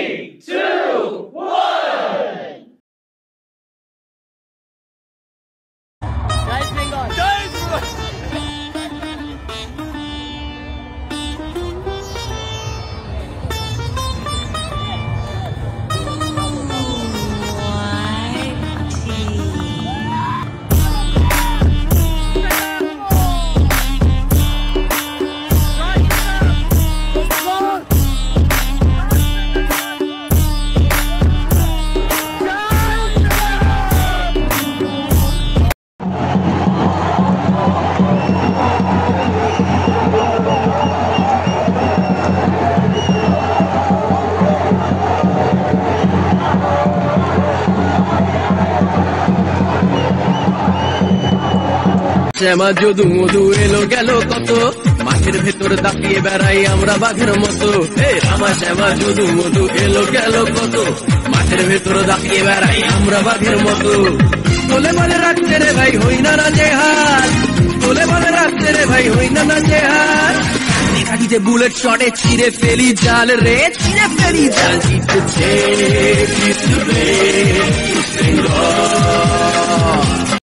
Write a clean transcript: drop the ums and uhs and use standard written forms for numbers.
3, 2, 1. Guys, Bengal. শ্যামা যদু মধু এলো গেল কত, মাঠের ভেতর দাপিয়ে বেড়াই আমরা বাঘের মতো। রামা শ্যামা যদু মধু এলো গেল কত, মাঠের ভেতর দাপিয়ে বেড়াই আমরা বাঘের মতো। তোলে বলে রাখতে রে ভাই হই না জেহাদ, তোলে বলে রাখতে রে ভাই হই না জেহাদ। কাটিতে বুলেট শটে ছিঁড়ে ফেলি জাল রে, ছিঁড়ে ফেলি জাল। জিতছে জিতবে